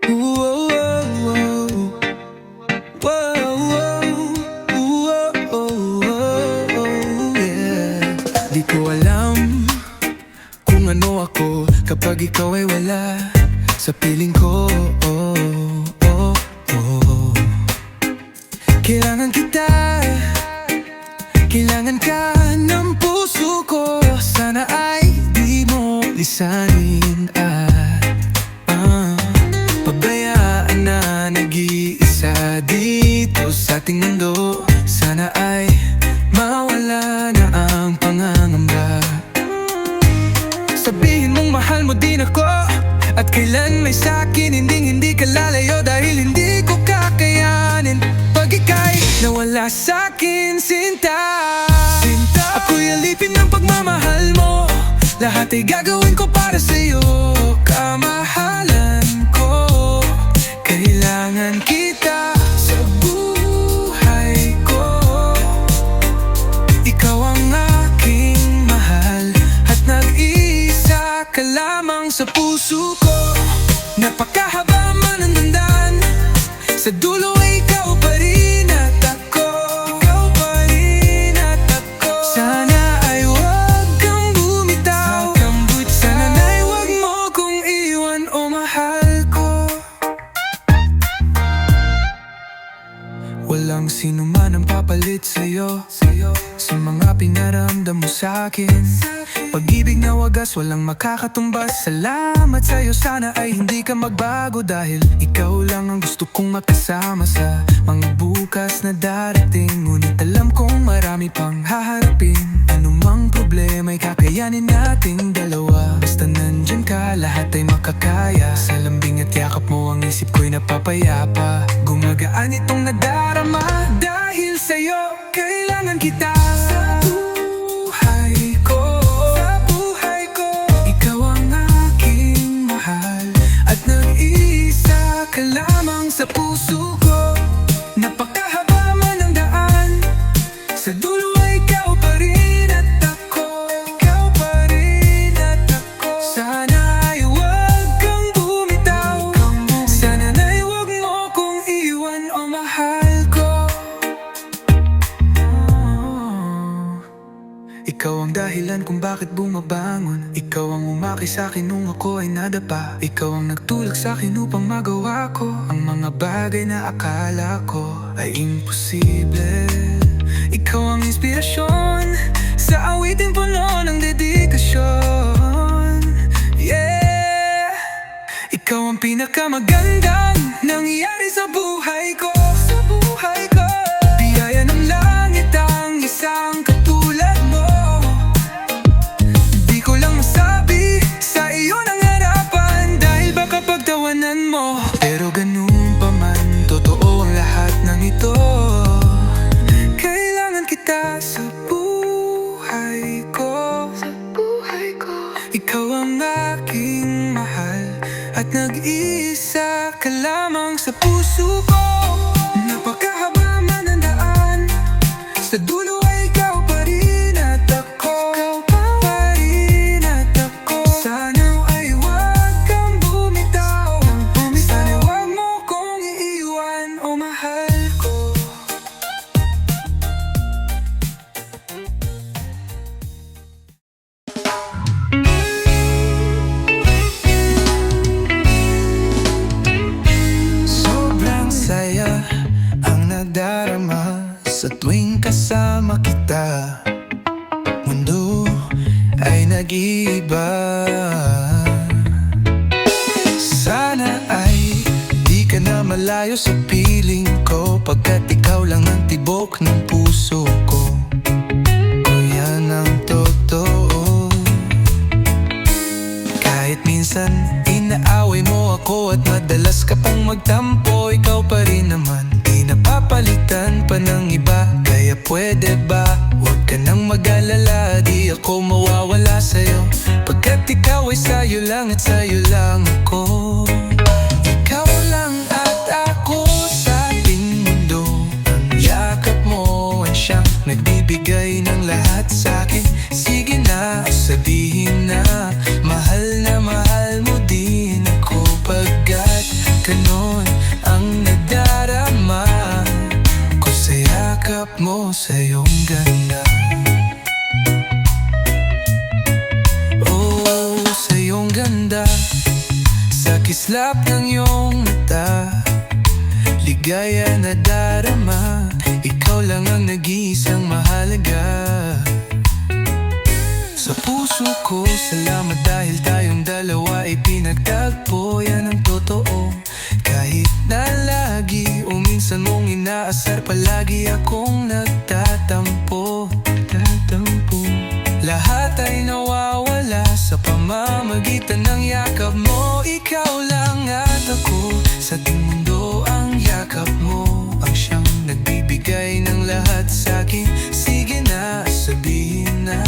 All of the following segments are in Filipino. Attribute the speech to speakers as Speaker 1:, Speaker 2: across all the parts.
Speaker 1: Whoa, whoa, whoa, whoa, yeah. Di ko alam kung ano ako kapag ikaw ay wala sa piling ko. Kailangan kita, kailangan ka ng puso ko. Sana ay di mo lisanin at pabayaan na nag-iisa dito sa ating mundo. Sana ay mawala na ang pangangamba. Sabihin mong mahal mo din ako at kailan may sa'kin hindi ka lalayo. Dahil hindi ko kakayanin pag ika'y nawala sa'kin, sinta. Ako'y alipin ng pagmamahal mo. Lahat ay gagawin ko para sa'yo. Kamahalan ko, kailangan kita sa buhay ko. Ikaw ang aking mahal at nag-iisa ka lamang sa puso ko. Napakahaba man ang dandan, sa dulo ay ikaw pa rin at ako. Ikaw pa rin at ako. Sana ay huwag kang bumitaw. Sana ay huwag mo kong iwan, o mahal ko. Walang sino man ang papalit sa'yo sa mga pinaramdam mo sa'kin. Pag-ibig na wagas, walang makakatumbas. Salamat sa'yo, sana ay hindi ka magbago. Dahil ikaw lang ang gusto kong makasama sa mga bukas na darating. Ngunit alam kong marami pang haharapin. Anumang problema ay kakayanin nating dalawa. Basta nandyan ka, lahat ay makakaya. Sa lambing at yakap mo ang isip ko'y napapayapa. Gumagaan itong nadarama. Dahil sa'yo, kailangan kita sa buhay ko. Sa buhay ko, ikaw ang aking mahal at nag-iisa ka lamang sa puso ko. Napakahaba man ang daan, sa dulo ay ikaw pa rin at ako. Ikaw pa rin at ako. Sana ay huwag kang bumitaw. Sana ay huwag mo kong iwan, o mahal ko. Ikaw ang dahilan kung bakit bumabangon. Ikaw ang umaki sa'kin nung ako ay nadapa. Ikaw ang nagtulak sa'kin upang magawa ko ang mga bagay na akala ko ay imposible. Ikaw ang inspirasyon sa awiting puno ng dedikasyon. Yeah! Ikaw ang pinakamagandang nangyari sa buhay ko. Sa buhay ko, biyaya ng langit ang isang katulad mo. Di ko lang masabi sa iyo ng harapan, dahil baka pagtawanan mo. Pero ganun pa man, totoo ang lahat ng ito. Kailangan kita sa buhay ko. Sa buhay ko, ikaw ang aking mahal at nag-iisa ka lamang sa puso ko. Napakahaba man ang daan, sa dulo ay ikaw pa rin at ako. Ikaw pa rin at ako. Sana ay huwag kang bumitaw. Sana ay huwag mo kong iiwan, o mahal ko. Sobrang saya ang nadarama sa tuwing kasama kita. Mundo ay nag-iiba. Sana ay di ka na malayo sa piling ko, pagkat ikaw lang ang tibok ng puso ko. O yan ang totoo. Kahit minsan inaaway mo ako at madalas ka pang magtampo, ikaw pa rin naman di napapalitan pa ng iba. Kaya pwede ba, huwag ka nang mag-alala, di ako mawawala sa'yo. Pagkat ikaw ay sa'yo lang at sa'yo lang ako. Ikaw lang at ako sa ating mundo. Ang yakap mo ay siyang nagbibigay ng lahat sa'kin. Sige na, sabihin na mahal mo din ako. Pagkat ka ganda sa kislap ng iyong mata. Ligaya na darama, ikaw lang ang nag-iisang mahalaga. Sa puso ko, salamat dahil tayong dalawa ay pinagtagpo. Yan ang totoo, kahit na lagi o minsan mong inaasar, palagi akong nagtatampo. Lahat ay nawawala sa pamamagitan ng yakap mo. Ikaw lang at ako sa ating mundo, ang yakap mo ang siyang nagbibigay ng lahat sa'kin. Sige na, sabihin na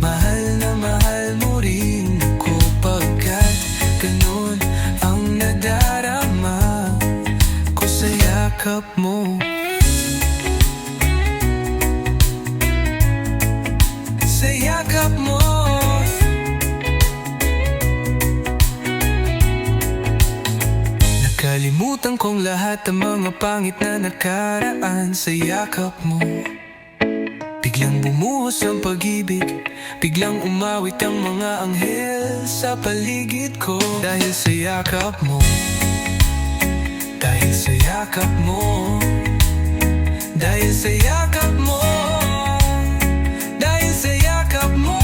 Speaker 1: mahal mo rin ako, pagkat ganun ang nadarama ko sa yakap mo. Sa yakap mo, nakalimutan kong lahat ang mga pangit na nakaraan sa yakap mo. Biglang bumuhos ang pag-ibig, biglang umawit ang mga anghel sa paligid ko. Dahil sa yakap mo, dahil sa yakap mo, dahil sa yakap mo, dahil sa yakap mo.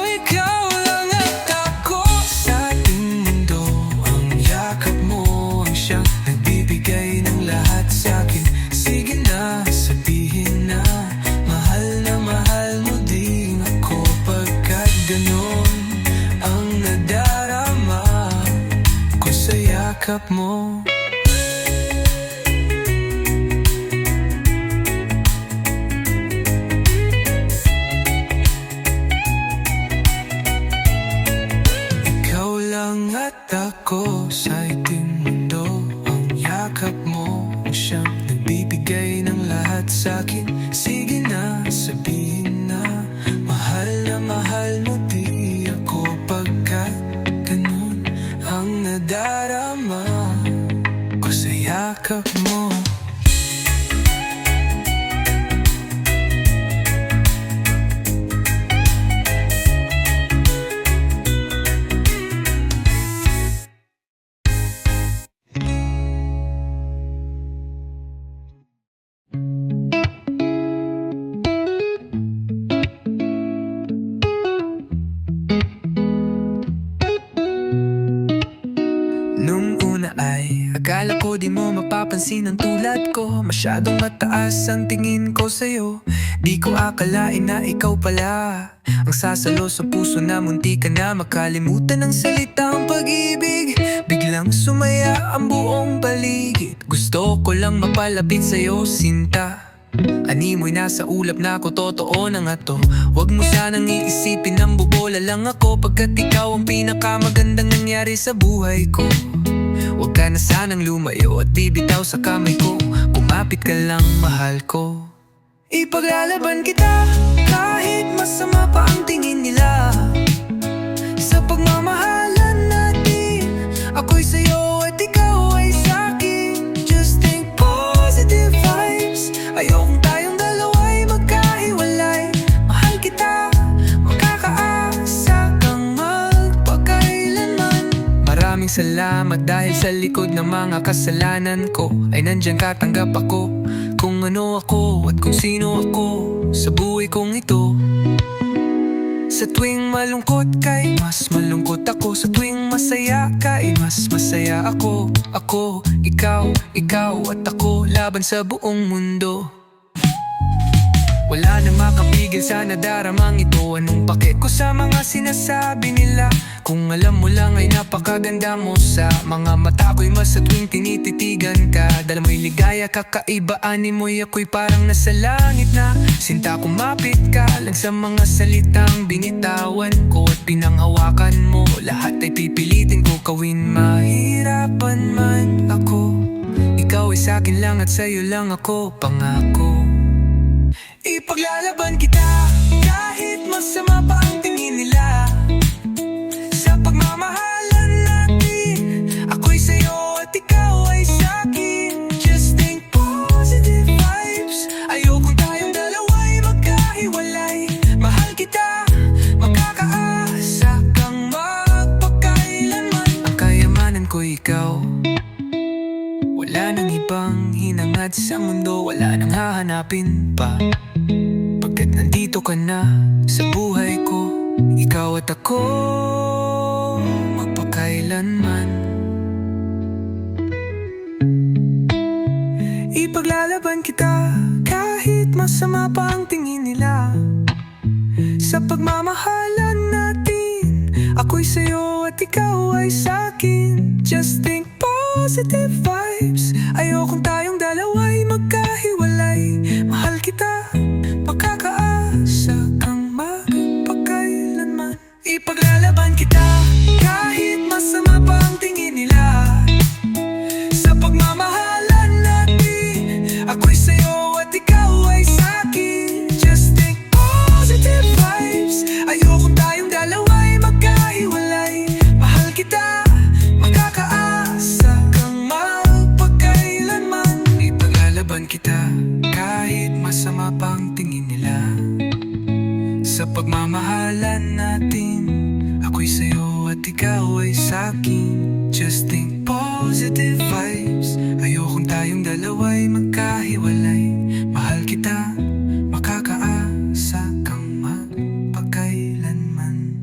Speaker 1: Ikaw lang at ako sa ating mundo, ang yakap mo ang siyang nagbibigay ng lahat sa'kin. Sige na, sabihin na mahal mo din ako, pagkat ganon ang nadarama ko sa yakap mo. Ikaw lang at ako sa ating mundo, ang yakap mo ang siyang nagbibigay ng lahat sa'kin. Sige na, sabihin na mahal mo di ako, pagkat ganun ang nadarama ko sa yakap mo. Nung una ay akala ko di mo mapapansin ang tulad ko. Masyadong mataas ang tingin ko sa'yo. Di ko akalain na ikaw pala ang sasalo sa puso na munti ka na makalimutan ng salitang pag-ibig. Biglang sumaya ang buong paligid. Gusto ko lang mapalapit sa'yo, sinta. Animoy nasa ulap na ako, totoo na nga to. Huwag mo sanang iisipin ang bubola lang ako, pagkat ikaw ang pinakamagandang nangyari sa buhay ko. Huwag ka na sanang lumayo at bibitaw sa kamay ko. Kumapit ka lang, mahal ko. Ipaglalaban kita kahit masama pa ang tingin nila. Sa pagmamahalan natin, ako'y sa'yo at ikaw ay sa'kin. Just think positive vibes. Ayokong tayong dalawa'y magkahiwalay. Mahal kita, makakaasa kang magpakailanman. Maraming salamat dahil sa likod ng mga kasalanan ko ay nandyan katanggap ako. Kung ano ako at kung sino ako sa buhay kong ito. Sa tuwing malungkot ka'y mas malungkot ako. Sa tuwing masaya ka'y mas masaya ako. Ako, ikaw at ako, laban sa buong mundo. Wala nang makapigil sa nadaramang ito. Anong pake ko sa mga sinasabi nila? Kung alam mo lang ay napakaganda mo sa mga mata ko'y mas sa tuwing tinititigan ka. Dala mo'y ligaya, kakaiba, animoy ako'y parang nasa langit na. Sinta, kumapit ka lang sa mga salitang binitawan ko at pinanghawakan mo. Lahat ay pipilitin ko gawin, mahirapan man ako. Ikaw ay sa'kin lang at sa'yo lang ako, pangako. Ipaglalaban kita kahit masama pa ang tingin nila. Sa pagmamahalan natin, ako'y sa'yo at ikaw ay sa'kin. Just think positive vibes. Ayokong tayong dalawa'y magkahiwalay. Mahal kita, makakaasa kang magpakailanman. ko ikaw. Wala nang ibang hinangad sa mundo, wala nang hahanapin pa. Pagkat nandito ka na sa buhay ko, ikaw at ako magpakailanman. Ipaglalaban kita kahit masama pa ang tingin nila. Sa pagmamahalan natin, ako'y sa'yo at ikaw ay sa'kin. Just think positive vibes. Ayokong tayong dalawa'y magkahiwalay. Mahal kita, makakaasa kang magpakailanman. Ipaglalaban kita kahit masama pa ang tingin nila. Sa pagmamahalan natin, ako'y sa'yo at ikaw ay sa'kin. Just think positive vibes. Ayokong tayong dalawa'y magkahiwalay. Mahal kita, makakaasa kang magpakailanman. Ipaglalaban kita kahit masama pa ang tingin nila. Sa pagmamahalan natin, ako'y sa'yo at ikaw ay sa'kin. Just think positive vibes. Ayokong tayong dalawa'y magkahiwalay. Mahal kita, makakaasa kang magpakailanman.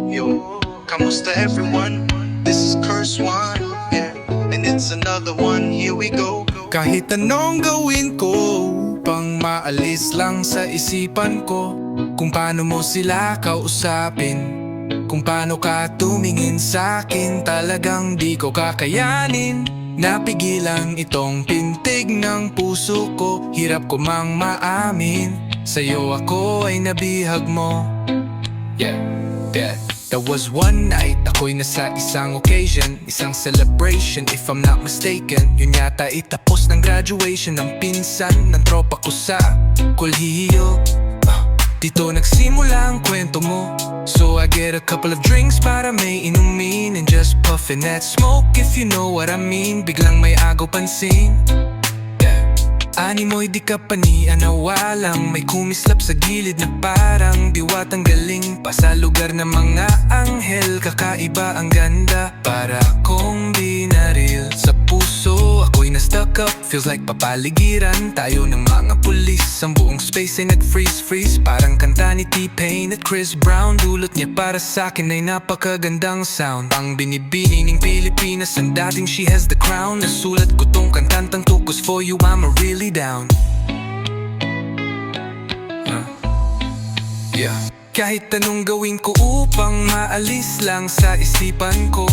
Speaker 2: Yo, kamusta everyone? This is Curse One, yeah, and it's another one, here we go.
Speaker 1: Kahit anong gawin ko, pang maalis lang sa isipan ko kung paano mo sila kausapin, kung paano ka tumingin sa'kin. Talagang di ko kakayanin, napigilan itong pintig ng puso ko. Hirap ko mang maamin, sa'yo ako ay nabihag mo. Yeah. That was one night, ako'y nasa isang occasion, isang celebration if I'm not mistaken. Yun yata itapos ng graduation ng pinsan ng tropa ko sa kolehiyo. Dito nagsimula ang kwento mo, so I get a couple of drinks para may inumin, and just puffin' that smoke if you know what I mean. Biglang may agaw pansin, animoy di ka panianawalang, may kumislap sa gilid na parang diwatang galing pa sa lugar ng mga anghel. Kakaiba ang ganda, para akong binaril sa puso. Ako'y na-stuck up, feels like papaligiran tayo ng mga pulis. Ang buong space ay nag-freeze, parang kanta ni T-Pain at Chris Brown. Dulot niya para sa'kin ay napakagandang sound. Ang binibini ng Pilipinas, ang dating she has the crown. Nasulat ko tong kantantang to, 'cause for you I'm a really down. Yeah. Kahit anong gawin ko upang maalis lang sa isipan ko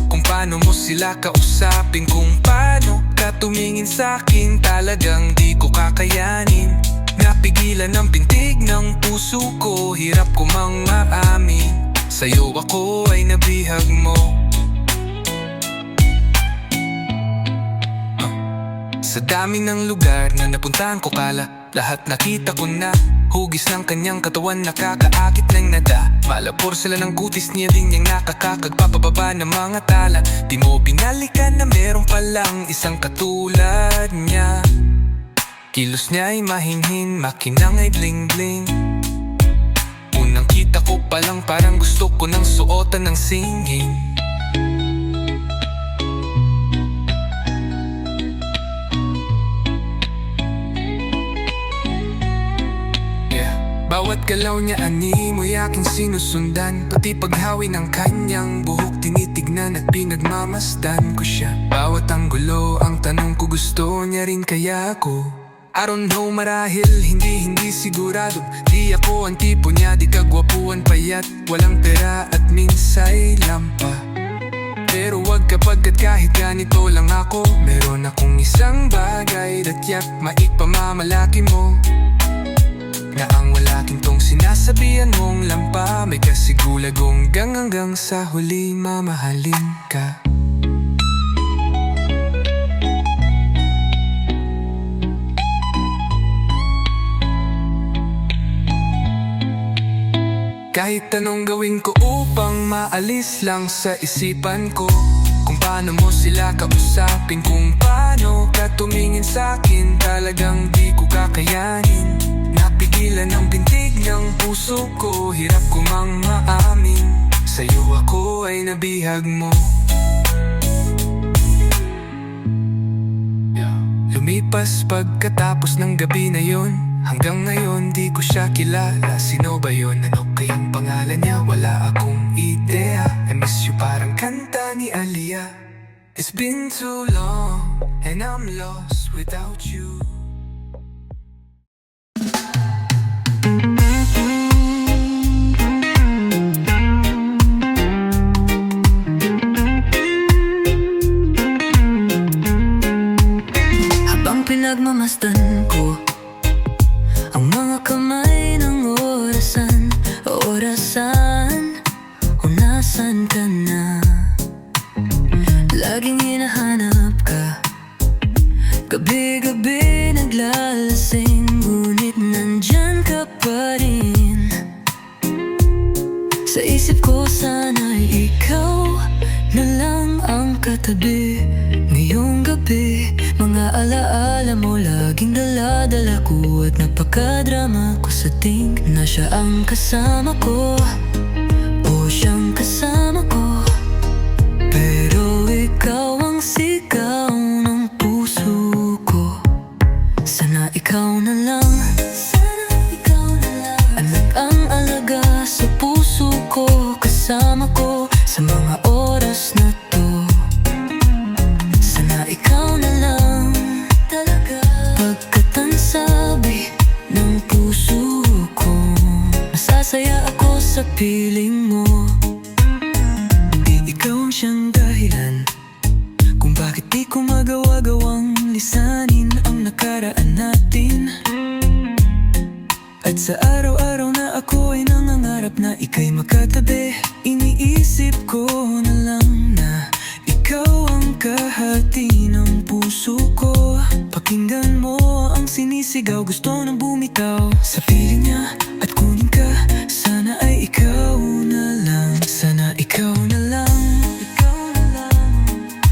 Speaker 1: kung paano mo sila kausapin, kung paano ka tumingin sa'kin. Talagang di ko kakayanin, napigilan ang pintig ng puso ko. Hirap ko mang maamin, sa'yo ako ay nabihag mo. Sa dami ng lugar na napuntahan ko kala, lahat nakita ko na hugis ng kanyang katawan, nakakaakit ng nada. Malapor sila ng kutis niya, din niyang nakakakagpapababa ng mga tala. Di mo binalikan na meron palang isang katulad niya. Kilos niya ay mahinhin, makinang ay bling bling. Unang kita ko palang parang gusto ko ng suotan ng singing. Bawat galaw niya animoy aking sinusundan, pati paghawi ng kanyang buhok tinitignan at pinagmamasdan ko siya. Bawat anggulo ang tanong ko, gusto niya rin kaya ako? I don't know, marahil hindi sigurado. Di ako ang tipo niya, di kagwapuan, payat, walang pera at minsay lampa. Pero wag kapagkat kahit ganito lang ako, meron akong isang bagay dat yak maipamamalaki mo, na ang wala kintong sinasabihan mong lampa. May kasigulagong hanggang sa huli mamahalin ka. Kahit anong gawin ko upang maalis lang sa isipan ko kung paano mo sila kausapin, kung paano paano ka tumingin sa'kin, talagang di ko kakayanin. Napigilan ang bintig ng puso ko, hirap ko mang maamin. Sa'yo ako ay nabihag mo. Lumipas pagkatapos ng gabi na yon, hanggang ngayon di ko siya kilala. Sino ba yun? Ano kayang pangalan niya? Wala akong idea. I miss you parang kanta ni Alia. It's been too long and I'm lost without you.
Speaker 3: Habang pinagmamasdan ko ang mga kamay ng orasan, orasan, kung nasan ka na. Laging hinahanap ka, gabi-gabi naglalasing, ngunit nandyan ka pa rin. Sa isip ko sana'y ikaw na lang ang katabi. Ngayong gabi, mga alaala mo laging dala-dala ko, at napakadrama ko sa ting na siya ang kasama ko o siyang kasama ko. Pero ikaw ang sigaw ng puso ko. Sana ikaw na lang, sana ikaw na lang, anak ang alaga sa puso ko, kasama ko sa mga oras na to. Sana ikaw na lang talaga, pagkat ang sabi ng puso ko, masasaya ako sa piling mo. Ikaw ang siyang dahilan kung bakit di ko magawa-gawang lisanin ang nakaraan natin. At sa araw-araw na ako ay nangangarap na ika'y makatabi, iniisip ko na lang na ikaw ang kahati ng puso ko. Pakinggan mo ang sinisigaw, gusto nang bumitaw sa piling niya at kunin ka. Sana ay ikaw na lang, sana ikaw na lang, ikaw na lang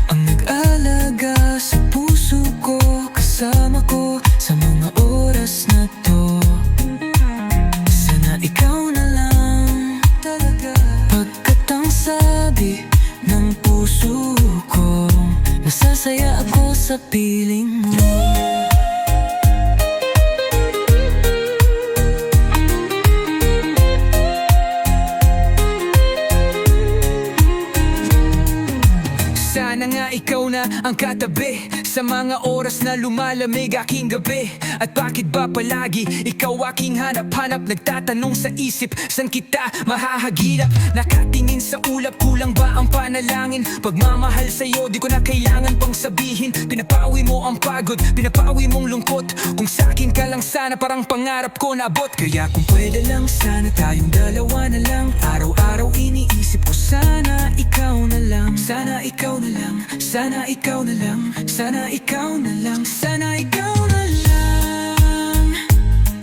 Speaker 3: ang nag-alaga sa puso ko, kasama ko sa mga oras na to. Sana ikaw na lang talaga, pagkat ang sabi ng puso ko, nasasaya ako sa piling mo.
Speaker 1: Sana nga ikaw na ang katabi sa mga oras na lumalamig aking gabi. At bakit ba palagi ikaw aking hanap-hanap, nagtatanong sa isip, san kita mahahagilap? Nakatingin sa ulap, kulang ba ang panalangin? Pagmamahal sa'yo, di ko na kailangan pang sabihin. Pinapawi mo ang pagod, pinapawi mong lungkot. Kung sa'kin ka lang sana, parang pangarap ko naabot. Kaya kung pwede lang sana tayong dalawa na lang. Araw-araw iniisip ko sana ikaw na lang, sana ikaw na lang, sana ikaw na lang, sana ikaw na lang, sana ikaw na lang,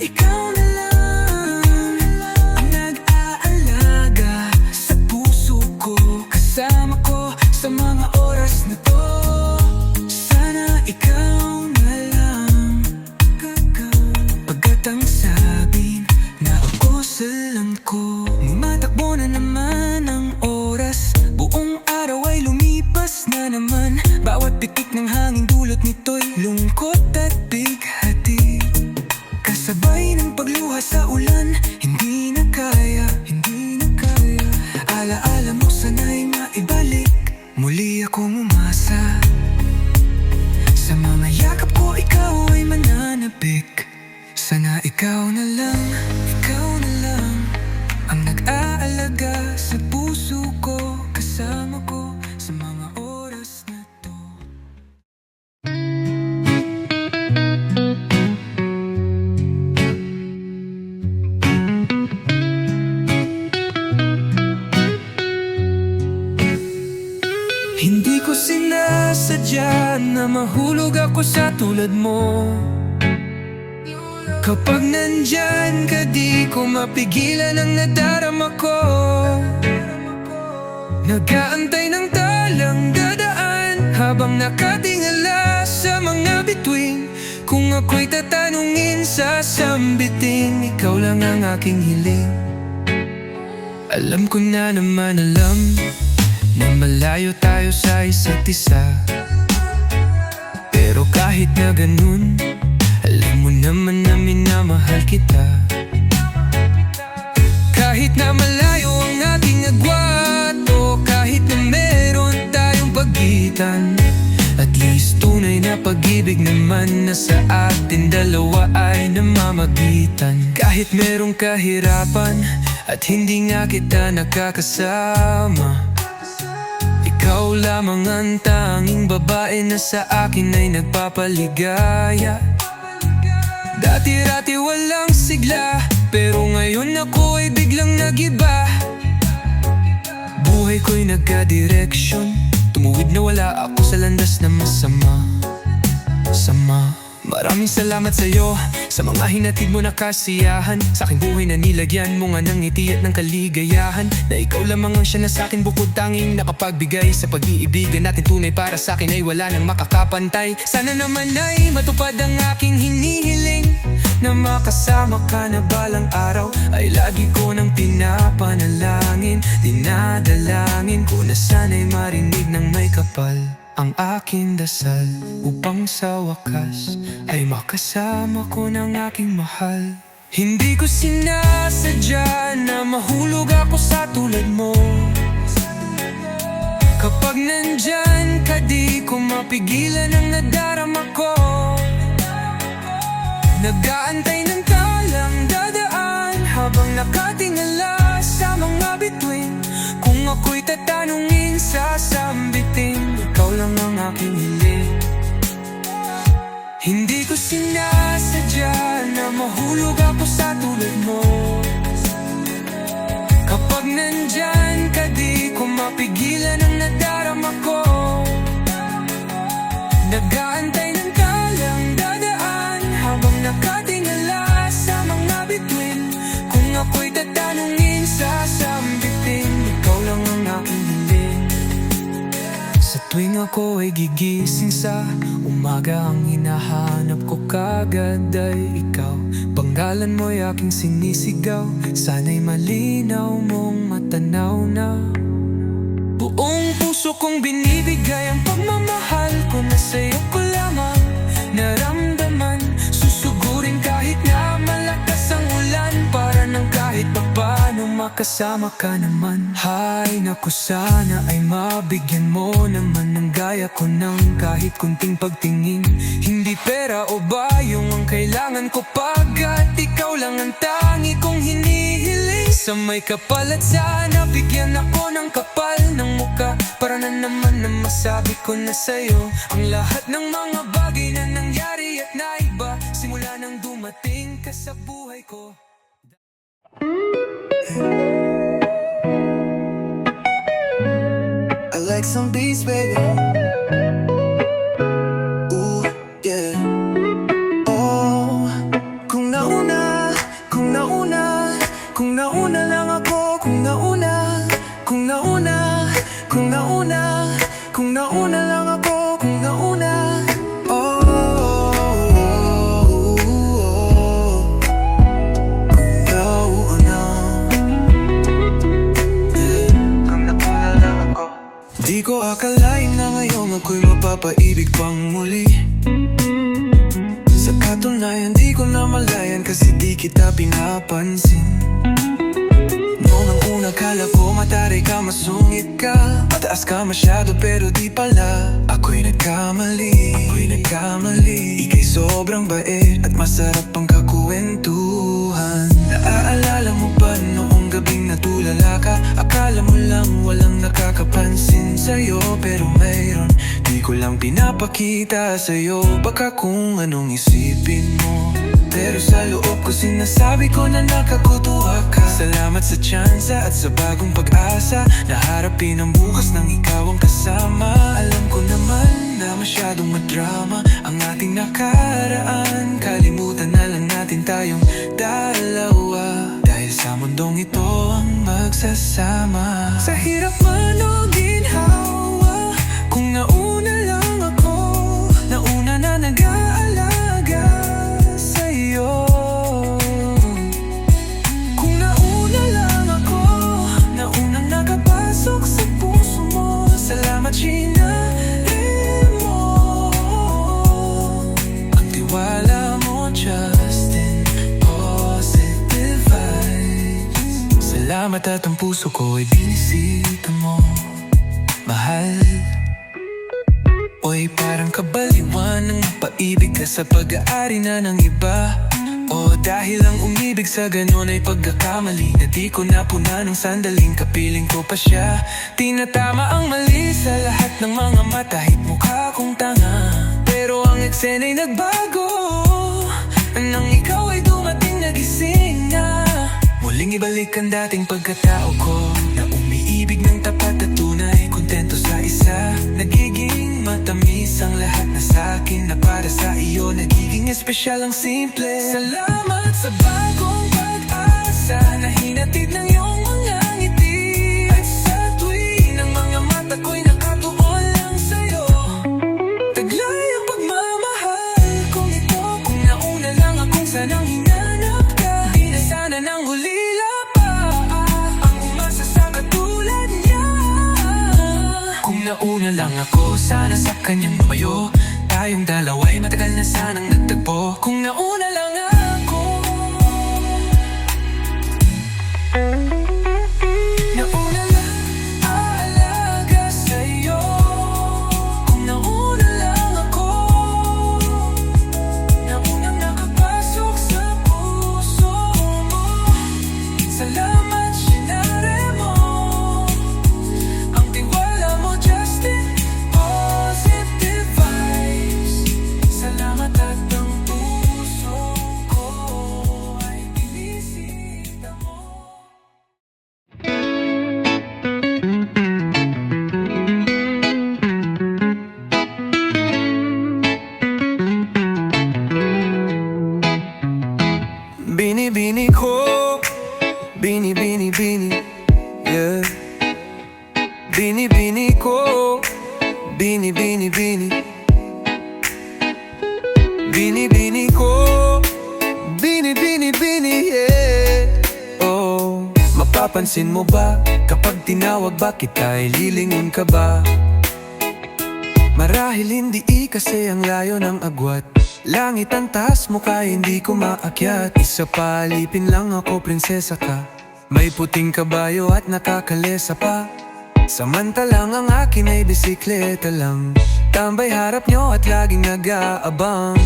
Speaker 1: ikaw na lang ang nag-aalaga sa puso ko, kasama ko sa mga oras na to. Sana ikaw na lang, pagkat ang sabi na ako sa lang ko. Matakbo na naman ang oras, buong araw ay lumipas na naman. Bawat pitik ng hangin dulot nito'y lungkot at bighati. Kasabay ng pagluha sa ulan, hindi na kaya, hindi na kaya. Alaala mo sana'y maibalik, muli akong umasa. Sa mga yakap ko ikaw ay mananabik. Sana ikaw na lang, ikaw na lang ang nag-aalaga sa puso ko, kasama ko sa mga oras na to. Hindi ko sinasadya na mahulog ako sa tulad mo. Kapag nandyan ka, di ko mapigilan ang nadarama ko. Nag-aantay ng talang dadaan habang nakatingala sa sa mga bituin. Kung ako'y tatanungin, sasambitin, ikaw lang ang aking hiling. Alam ko na naman, alam na malayo tayo sa isa't isa. Pero kahit na ganun, alam mo naman na minamahal kita. Kahit na malayo ang ating agwat, o kahit na meron tayong pagitan, at least tunay na pag-ibig naman na sa atin dalawa ay namamagitan. Kahit merong kahirapan at hindi nga kita nakakasama, ikaw lamang ang tanging babae na sa akin ay nagpapaligaya. Dati-rati walang sigla, pero ngayon ako ay biglang nagiba. Buhay ko'y nagka-direksyon, tumuwid na wala ako sa landas na masama. Maraming salamat sa'yo sa mga hinatid mo na kasiyahan. Sa aking buhay na nilagyan mo nga ng ngiti at ng kaligayahan, na ikaw lamang ang siya na sa'kin bukod tanging nakapagbigay. Sa pag-iibigan natin tunay para sa'kin ay wala nang makakapantay. Sana naman ay matupad ang aking hinihiling, na makasama ka na balang araw ay lagi ko nang pinapanalangin. Dinadalangin ko na sana'y marinig ng may kapal ang aking dasal, upang sa wakas ay makasama ko ng aking mahal. Hindi ko sinasadya na mahulog ako sa tulad mo. Kapag nandyan ka, di ko mapigilan ang nadarama ko. Nag-aantay ng talang dadaan habang nakatingala sa mga bituin. Kung ako'y tatanungin, sasambitin, ikaw lang ang aking hiling. Hindi ko sinasadya na mahulog ako sa tulad mo. Kapag nandyan ka, di ko mapigilan ang nadarama ko. Nag-aantay ng talang dadaan habang nakatingala sa mga bituin. Kung ako'y tatanungin, sasambitin, ikaw lang ang aking hiling. Sa tuwing ako ay gigising sa umaga, ang hinahanap ko kagad ay ikaw. Pangalan mo'y aking sinisigaw, sana'y malinaw mong matanaw na. Buong puso kong binibigay ang pagmamahal ko, na sa'yo ko lamang naramdaman. Susugurin kahit na malakas ang ulan, para nang kahit papaano makasama ka naman. Hay naku, sana ay mabigyan mo naman ng gaya ko ng kahit kunting pagtingin. Hindi pera o bayong ang kailangan ko, pagkat ikaw lang ang tangi kong hinihiling. Sa may kapal at sana bigyan ako ng kapal ng muka, para na naman na masabi ko na sa'yo ang lahat ng mga bagay na nangyari at naiba simula nang dumating ka sa buhay ko.
Speaker 2: I like some beats, baby. Ooh, yeah. Oh, kung nauna lang ako, kung nauna lang ako, kung nauna. Di ko akalain na ngayon ako'y mapapaibig pang muli. Sa katunayan di ko namalayan, kasi di kita pinapansin. Noong ang una kala ko mataray ka, masungit ka, mataas ka masyado, pero di pala. Ako'y nagkamali. Ika'y sobrang bait at masarap ang kakuwentuhan. Naaalala mo ba noong gabing natulala ka? Akala mo lang walang nakakapansin sa'yo, pero mayroon. Di ko lang pinapakita sa'yo, baka kung anong isipin mo. Pero sa loob ko sinasabi ko na nakakutuwa ka. Salamat sa tsansa at sa bagong pag-asa, na harapin ang bukas nang ikaw ang kasama. Alam ko naman na masyadong madrama ang ating nakaraan. Kalimutan na lang natin tayong dalawa, dahil sa mundong ito ang magsasama. Sa hirap man o ginhawa, kung nauna lang ako, nauna
Speaker 1: Salamat at ang puso ko ay binisita mo, mahal. Oy, parang kabaliwan ng paibig ka sa pag-aari na ng iba. O dahil ang umibig sa ganon ay pagkakamali na di ko napuna ng sandaling kapiling ko pa siya. Tinatama ang mali sa lahat ng mga matahit mukha kong tanga. Pero ang eksena'y nagbago nang ikaw ay dumating, nagising na. Muling ibalik ang dating pagkatao ko na umiibig ng tapat at tunay, kontento sa isa. Nagiging matamis ang lahat na sa'kin, na para sa iyo nagiging espesyal ang simple. Salamat sa bagong pag-asa na hinatid ng iyong mga ngiti. At sa tuwing ng mga mata ko'y nakatuon lang sa'yo, taglay ang pagmamahal kong ito. Kung nauna lang akong sanang hinanap ka, di na sana nang hulila pa ang umasa sa katulad niya. Kung nauna lang ako, sana sa kanyang lumayo. Tayong dalawa'y matagal na sanang nagtagpo. Kung nauna lang ako, nauna lang aalaga sa'yo. Kung nauna lang ako, naunang nakapasok sa puso mo. Salamat, sinare mo ang tiwala mo, Justin. Positive vibes. Salamat at ang puso ko ay binisita mo.
Speaker 2: Bini-bini ko, bini-bini-bini, yeah. Bini-bini ko, bini-bini-bini. Bini-bini ko, bini-bini-bini, yeah. Oh, mapapansin mo ba kapag tinawag ba kita ay lilingon ka ba? Marahil hindi kasi ang layo ng agwat. Langit ang taas mo kaya hindi ko maakyat. Isa pa, alipin lang ako, prinsesa ka. May puting kabayo at nakakalesa pa. Samantalang ang akin ay bisikleta lang. Tambay harap nyo at laging nag-aabang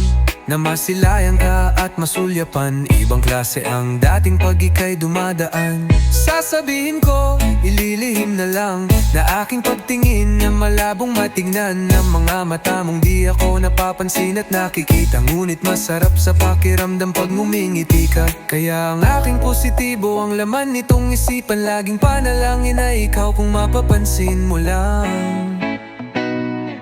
Speaker 2: na masilayan ka at masulyapan. Ibang klase ang dating pag ika'y dumadaan. Sasabihin ko, ililihim na lang na aking pagtingin na malabong matignan ng mga mata mong di ako napapansin at nakikita. Ngunit masarap sa pakiramdam pag ngumingiti ka. Kaya ang aking positibo ang laman nitong isipan. Laging panalangin na ikaw kung mapapansin mo lang.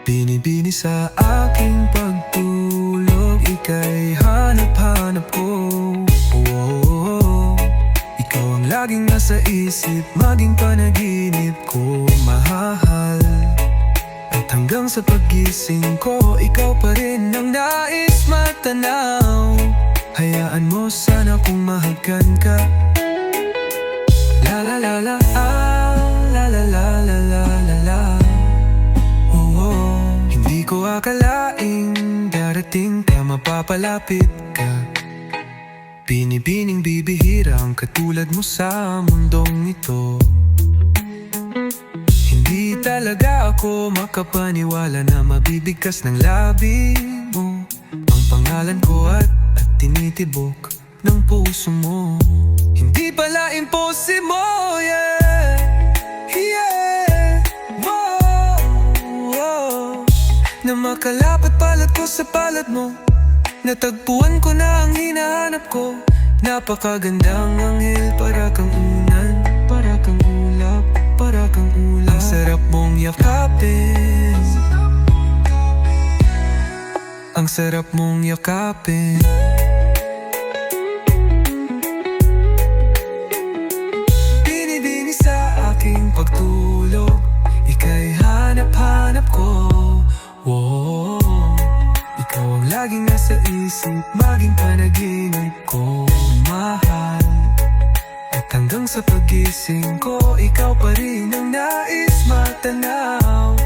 Speaker 2: Binibini sa aking pagtulog, ika'y hanap-hanap ko. Ikaw ang laging nasa isip, maging panaginip ko, mahal. At hanggang sa pagising ko, ikaw pa rin ang nais matanaw. Hayaan mo sana kung mahagan ka. La la la la, ah, la la la la la la la. Hindi ko akalaing darating ka, mapapalapit ka. Binibining bibihira ang katulad mo sa mundong ito. Hindi talaga ako makapaniwala na mabibigkas ng labi mo ang pangalan ko at tinitibok ng puso mo. Hindi pala imposible, yeah, yeah. Whoa, na makalapat palad ko sa palad mo. Natagpuan ko na ang hinahanap ko. Napakagandang anghel, para kang unan, para kang ulap, para kang ulap. Ang sarap mong yakapin, ang sarap mong yakapin. Binibini sa aking pagtulog, ika'y hanap-hanap ko. Wow, ikaw ang laging nasa isip, maging panaginip ko, mahal. At hanggang sa pagising ko, ikaw pa rin ang nais matanaw.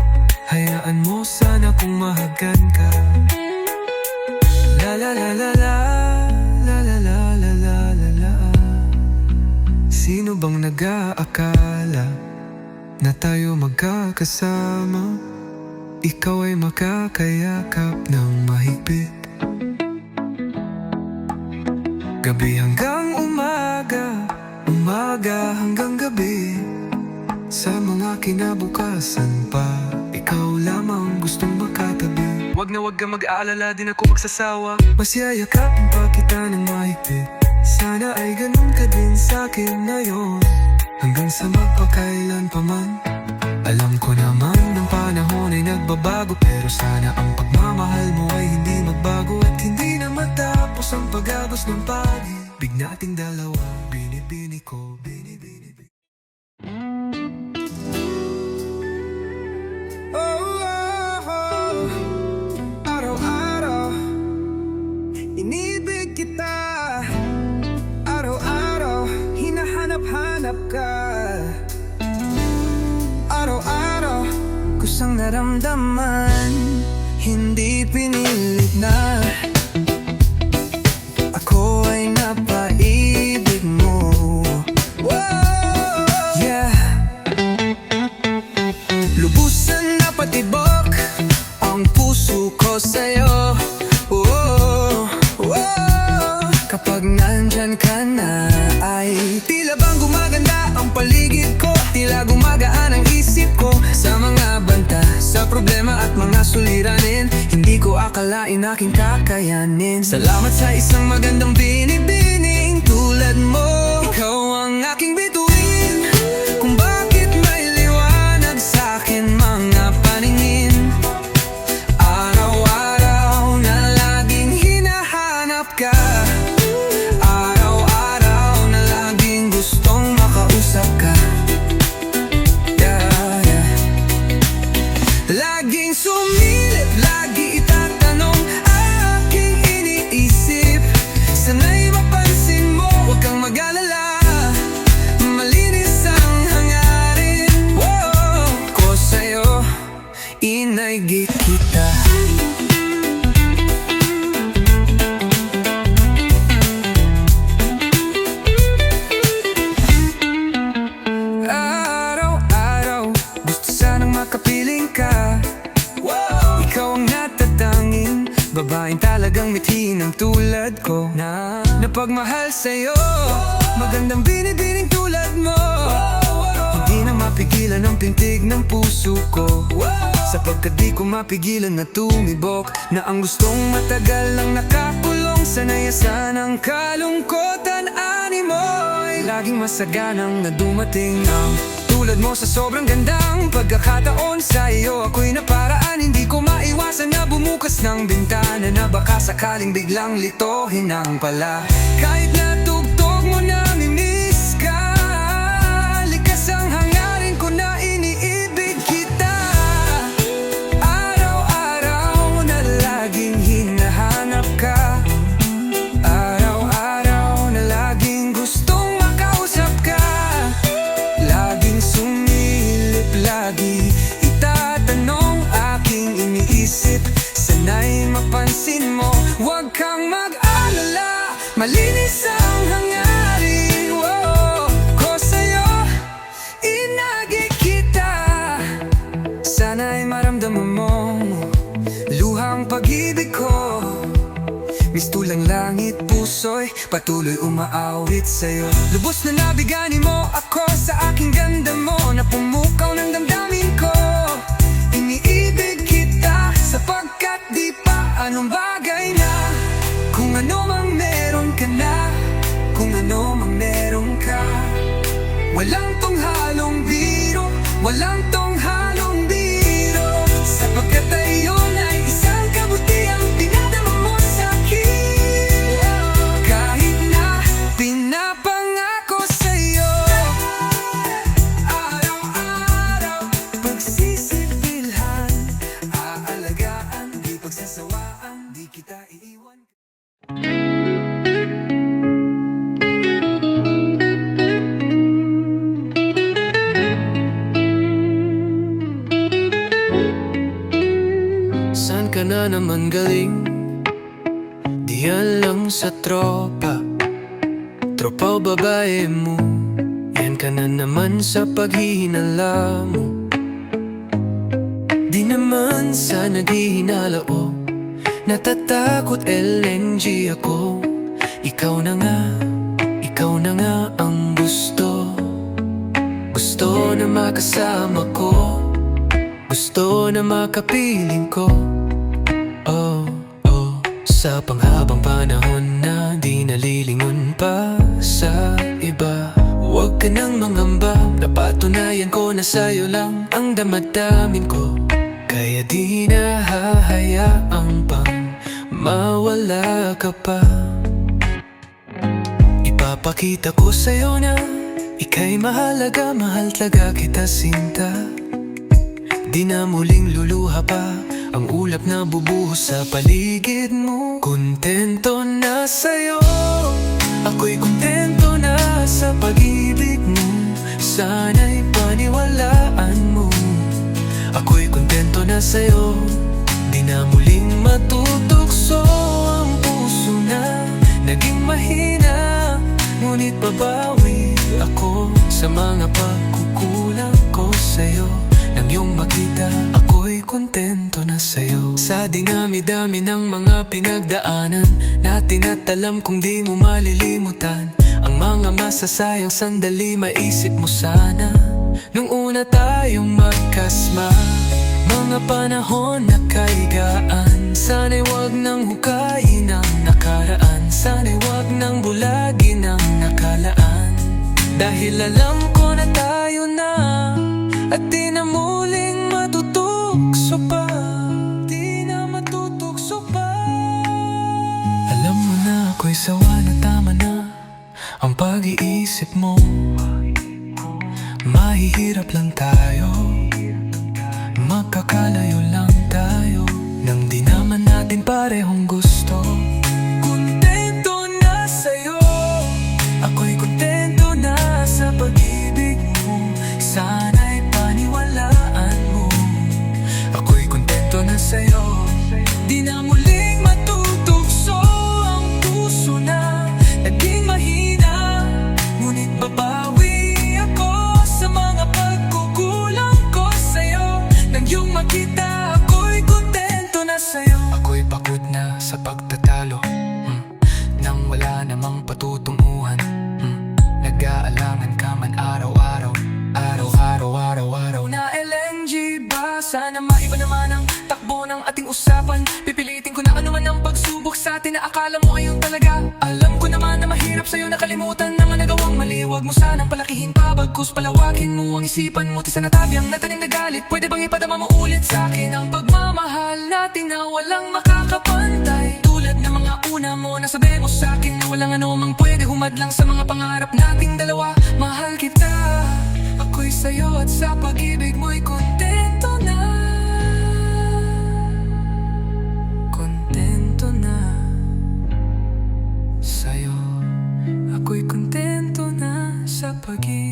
Speaker 2: Hayaan mo sana kung mahagan ka. La la la la la, la la la la la la la. Sino
Speaker 1: bang nag-aakala na tayo magkakasama? Ikaw ay makakayakap ng mahigpit, gabi hanggang umaga, umaga hanggang gabi. Sa mga kinabukasan pa, ikaw lamang gustong makatabi. Wag ka mag-aalala, din ako magsasawa. Mas yayakapin pa kita ng mahigpit. Sana ay ganun ka din sa'kin ngayon, hanggang sa magpakailan pa man. Alam ko naman ng panahon ay nagbabago, pero sana ang pagmamahal mo ay hindi magbago, at hindi na matapos ang pag-agos ng pag-ibig nating dalawa. Binibini ko, binibini. Araw-araw inibig kita, araw-araw hinahanap-hanap ka. Araw-araw kusang naramdaman, hindi pinilit na. Ako ay napaibig mo. Whoa, yeah. Lubusan na patibok ang puso ko sa'yo. Oh, oh. Kapag nandyan ka na, ay tila bang gumaganda ang paligid ko, tila gumagaan ang isip ko sa mga banta, sa problema at mga suliranin. Hindi ko akalain aking kakayanin. Salamat sa isang magandang binibining tulad mo. Ikaw ang aking bituin, kung bakit may liwanag sa'kin mga paningin. Araw-araw na laging hinahanap ka, araw-araw na laging gustong makausap ka. Laging sumilip, lagi itatanong aking iniisip. Sana'y mapansin mo, huwag kang mag-alala, malinis ang hangarin. Whoa, ko sa'yo, inaigit kita. Araw-araw, gusto sanang makapiling ka. Ikaw ang natatanging babaeng talagang mithin ng tulad ko, na napagmahal sa'yo. Magandang binibining tulad mo, hindi na mapigilan ang pintig ng puso ko, sapagkat di ko mapigilan na tumibok, na ang gustong matagal lang nakakulong sa nayasan ng kalungkotan. Animoy laging masaganang na dumating ang tulad mo sa sobrang gandang pagkakataon. Sa iyo ako'y naparaan, hindi ko maiwasan na bumukas ng bintana, na baka sakaling biglang litohin ang pala. Kahit na tugtog mo na mimiss ka, likas ang hangarin ko na iniibig kita. Araw-araw na laging hinahanap ka, araw-araw na laging gustong makausap ka. Laging sumilip, lagi itatanong aking iniisip. Sana'y mapansin mo, huwag kang mag-alala, malinis ang hangarin. Whoa, ko sa'yo, inagi kita. Sana'y maramdaman mo luhang pag-ibig ko. Mistulang langit, puso'y patuloy umaawit sa'yo. Lubos na nabigani mo ako sa aking ganda mo, na pumukaw ng damdamin ko. Iniibig kita sapagkat di pa anong bagay na. Kung ano mang meron ka na, kung ano mang meron ka, walang tong halong biro, walang tong halong biro. Sapagkat ayon ay isang kabutihang pinadama mo sa'kin, kahit na pinapangako sa'yo. Araw-araw pagsisilbihan, aalagaan, di pagsasawaan, di kita iiwan. Saan ka na naman galing? Diyan lang sa tropa, tropa o babae mo. Yan
Speaker 2: ka na naman sa paghihinala mo. Di naman sa naghihinala o natatakot LNG ako. Ikaw na nga ang gusto. Gusto na makasama ko, gusto na makapiling ko. Oh, oh. Sa panghabang panahon na di nalilingon pa sa iba. Huwag ka nang mangamba, napatunayan ko na sa'yo lang ang damadamin ko. Kaya di na hahayaang pang mawala ka pa. Ipapakita ko sa'yo na ika'y mahalaga, mahal talaga kita sinta. Di na muling luluha pa ang ulap na bubuhos sa paligid mo. Kontento na sa'yo, ako'y kontento na sa pag-ibig mo. Sana'y paniwalaan mo, ako'y kontento na sa'yo. Di na muling matutukso ang puso na naging mahina. Ngunit babawi ako sa mga pagkukulang ko sa'yo. Nang iyong makita, ako'y kontento na sa'yo. Sa dinami-dami ng mga pinagdaanan natin at alam kong di mo malilimutan ang mga masasayang sandali. Maisip mo sana nung una tayong magkasma, mga panahon na kaigaan. Sana'y wag nang hukayin ang nakaraan, sana'y wag nang bulagin ang nakalaan. Dahil alam ko na tayo na at di na muling matutukso pa, di na matutukso pa. Alam mo na ako'y sawa na, tama na ang pag-iisip mo. Mahihirap lang tayo, magkakalayo lang tayo, nang di naman natin parehong gusto. Kontento na sa'yo, ako'y kontento na sa pag-ibig mo. Sana'y paniwalaan mo, ako'y kontento na sa'yo. Di na muling matutukso ang puso na naging mahina. Ngunit babawi ako sa mga pagkukulang ko sa'yo. Nang iyong makita, ako'y kontento na sa'yo. Ako'y pagod na sa pagtatalo, nang wala namang patutunguhan. Nag-aalangan ka man araw-araw, araw-araw na LNG ba? Sana maiba naman ang takbo ng ating usapan. Pipilitin ko na ano man ang pagsubok sa atin na akala mo ayun talaga. Alam ko naman na mahirap sa'yo nakalimutan ang nagawang mali. Huwag mo sanang palakihin pa, bagkus palawakin mo ang isipan mo. Tisa na tabi ang natanim na galit, pwede bang ipadama mo ulit sa akin ang pagmamahal natin na walang makakapantay. Tulad ng mga una mo, nasabi mo sa akin na walang anumang pwede humadlang sa mga pangarap nating dalawa. Mahal kita, ako'y sa'yo at sa pag-ibig mo'y kontento na. Kontento na sa'yo, ako'y kontento na sa pag-ibig.